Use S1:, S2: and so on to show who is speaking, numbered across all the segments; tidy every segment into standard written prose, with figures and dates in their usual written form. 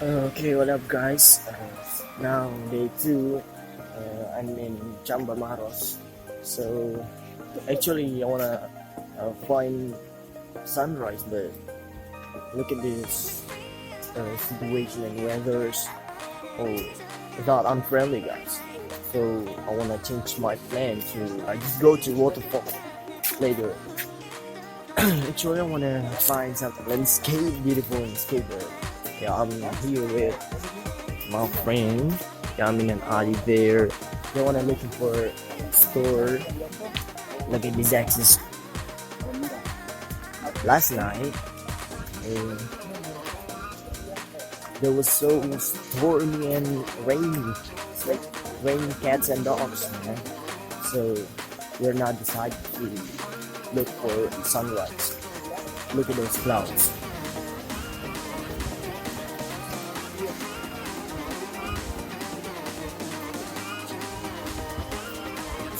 S1: Okay, what up, guys? Now day 2. I'm in Camba Maros. So actually, I wanna find sunrise, but look at this situation and weather's not unfriendly, guys. So I wanna change my plan to I just go to waterfall later. Actually, I wanna find some landscape, beautiful landscape. Yeah, I'm here with my friend Yamin and Ali there. They wanna looking for a store. Look at these axes. Last night, there was so stormy and rainy. It's like raining cats and dogs, man. So we're not decided to look for sunrise. Look at those clouds.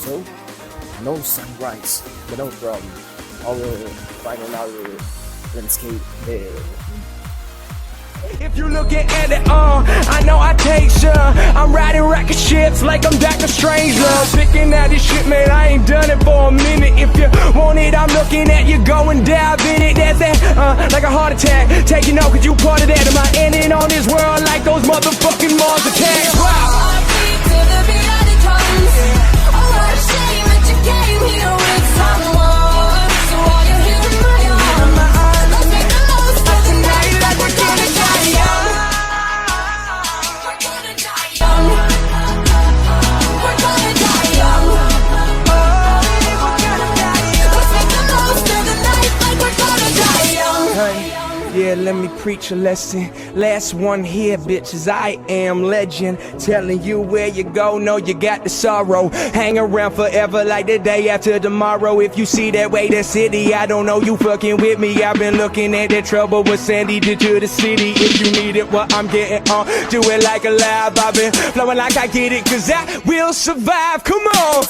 S1: So, no sunrise, but no problem. I will find another landscape there.
S2: If you looking at it, I know I take some. I'm riding rocket ships like I'm Dr. Strangelove. Picking out this shit, man, I ain't done it for a minute. If you want it, I'm looking at you, go and dive in it. That's that, like a heart attack. Taking out, cause you part of that. Am I ending on this world like those motherfucking Mars attacks? Wow. Yeah, let me preach a lesson. Last one here, bitches. I am legend. Telling you where you go, know you got the sorrow. Hang around forever like the day after tomorrow. If you see that way, the city, I don't know you fucking with me. I've been looking at that trouble what Sandy did to the city. If you need it, what I'm getting on, do it like a live. I've been flowing like I get it, cause I will survive. Come on.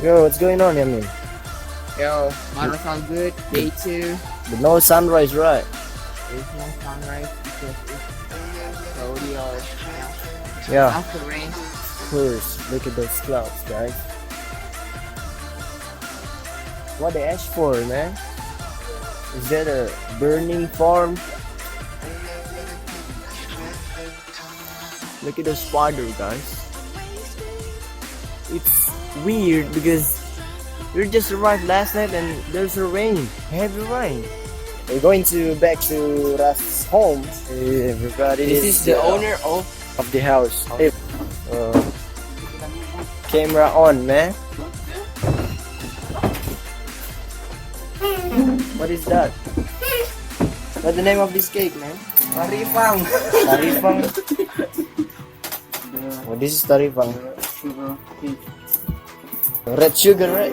S1: Yo, what's going on, Yamin?
S3: Yo, Maros all good, day 2.
S1: But no sunrise, right?
S3: There's no sunrise because it's cloudy or
S1: Yeah,
S3: after rain.
S1: of course. Look at those clouds, guys. What they asked for, man? Is that a burning farm? Look at the spider, guys. It's weird because we just arrived last night and there's a rain, heavy rain. We're going back to Rast's home. Hey, everybody.
S3: This is the owner of
S1: the house. Hey, camera on, man. What is that? What's the name of this cake, man?
S3: Tarifang.
S1: Tarifang. Oh, this is tarifang.
S3: Sugar cake.
S1: Red sugar, right?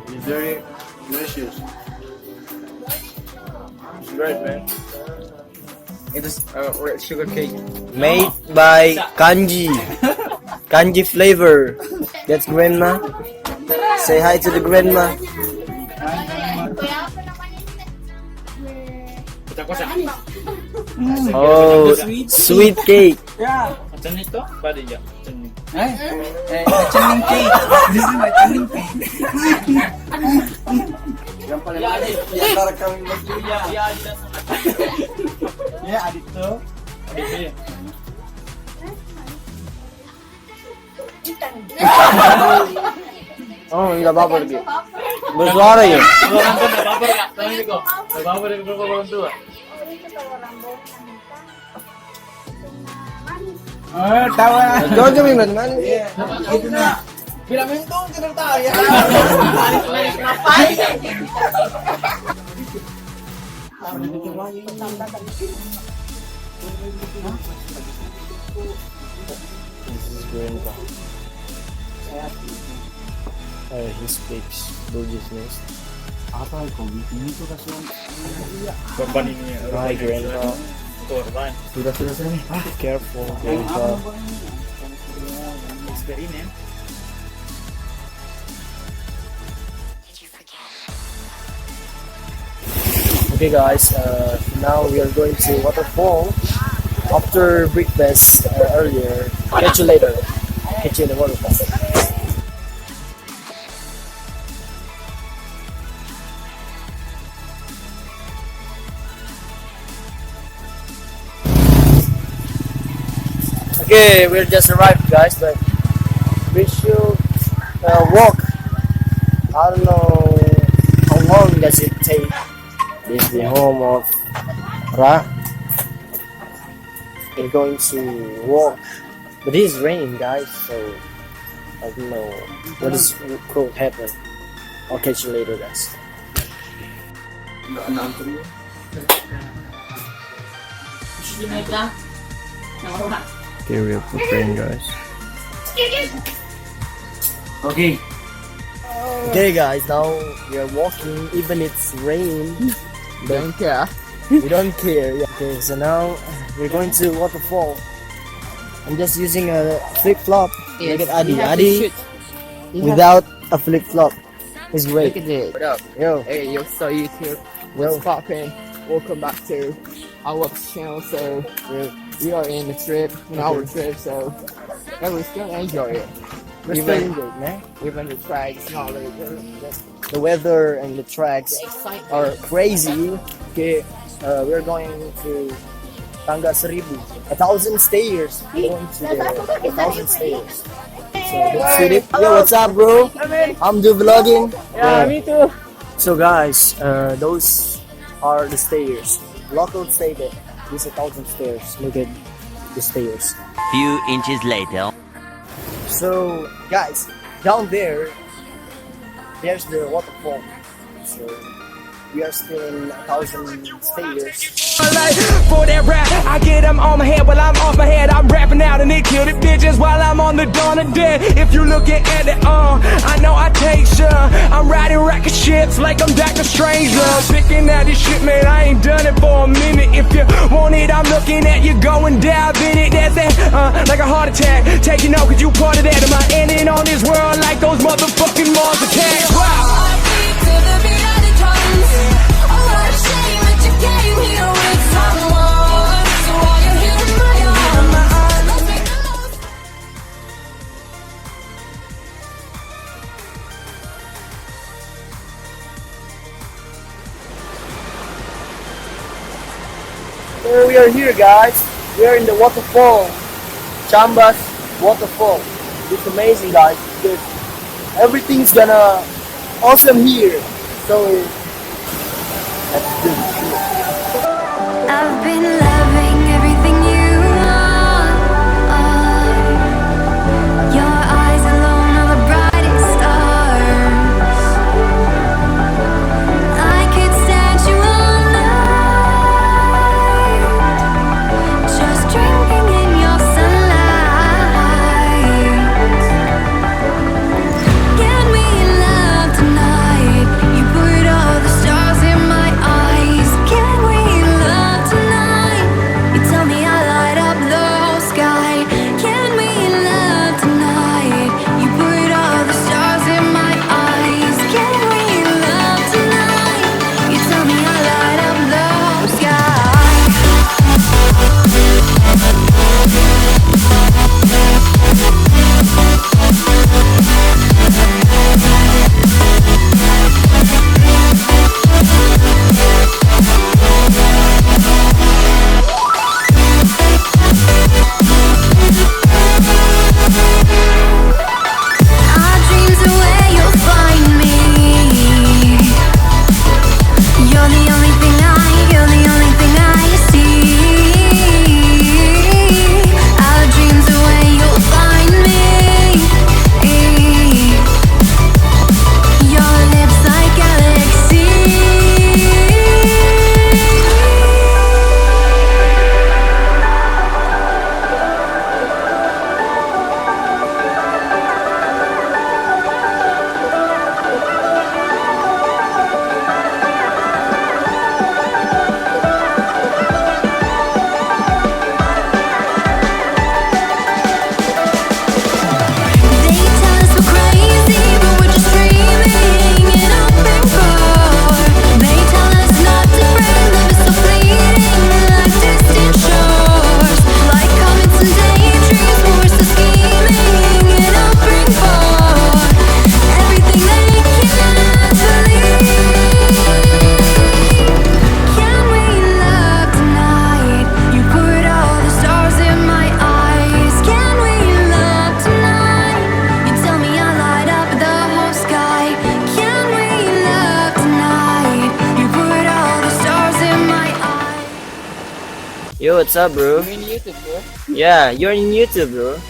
S4: It's very delicious. It's great, man.
S3: It is red sugar cake.
S1: Made by Kanji. Kanji flavor. That's grandma. Say hi to the grandma. Oh, sweet cake.
S3: Yeah.
S4: Macam itu, apa dia? Macam ni.
S3: Chaning cake. This is my chaning cake. Yang paling antara kami berdua. Ya, adik tuh.
S4: Adik dia.
S1: Oh, nggak apa-apa lagi. Bersuara ya?
S4: Orang tua nggak baper nggak? Tahu ni kok. Nggak baper dari berapa orang tua?
S3: Tahu lah.
S1: Jojo minggu mana?
S3: Itu na. Bilang itu tidak tahu ya.
S1: This is grandpa. He speaks Buginese.
S3: Apa kau bikin itu kasihan?
S4: Korban ini.
S1: Hi, grandpa.
S4: Korban.
S3: Sudah selesai.
S1: Careful, grandpa.
S4: Eksperimen.
S1: Okay guys, now we are going to waterfall after breakfast earlier. Catch you later. Catch you in the waterfall. Okay, we're just arrived guys, but we should walk. I don't know how long does it take. This is the home of Ra. We're going to walk, but it is raining guys, so I don't know what is could happen. I'll catch you later guys. Okay, we are preparing guys. Okay. Okay guys, now we are walking even it's rain.
S3: Don't care.
S1: We don't care. Yeah. Okay, so now we're going to waterfall. I'm just using a flip flop. Look at Adi. Adi without a flip flop is great.
S3: Look at it. What up?
S1: Yo,
S3: Hey, yo, so YouTube. What's poppin'? Welcome back to our channel. So we are in the trip, on our trip. So we're still enjoy it.
S1: we're still in good, man.
S3: Even the tracks, not like
S1: The weather and the tracks are crazy. Okay, we're going to Tangga 1,000 stairs. We're going to the 1,000 stairs. So let's hit it. Yo, what's up, bro? I'm do vlogging.
S3: Yeah, me too.
S1: So guys, those are the stairs. Local say that these 1,000 stairs. Look at the stairs.
S5: Few inches later.
S1: So guys, down there, there's the waterfall. So we are still in 1,000 stairs.
S2: For that rap, I get them on my head while I'm off my head. I'm rapping out and they kill the bitches while I'm on the dawn of dead. If you looking at it, I know I take some. I'm riding rocket ships like I'm Dr. Strangelove. Picking out this shit, man, I ain't done it for a minute. If you want it, I'm looking at you going dive in it. That's that, like a heart attack. Taking out cause you part of that. Am I ending on this world like those motherfucking Mars attacks? Wow.
S1: So we are here guys, we are in the waterfall, Camba's waterfall. It's amazing guys, because everything's gonna awesome here. So let's do it.
S6: I've been loving everything you are. Your eyes alone are the brightest stars. I could stand you all night, just drinking in your sunlight. Can we love tonight? You put all the stars in my eyes. Can we love tonight?
S1: Yo, what's up, bro?
S3: You in YouTube, bro?
S1: Yeah, you're in YouTube, bro.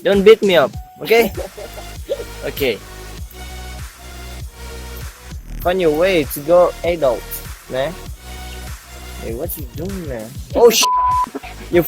S1: Don't beat me up, okay? Okay. Find your way to go adult, man. Hey, what you doing, man? Oh, you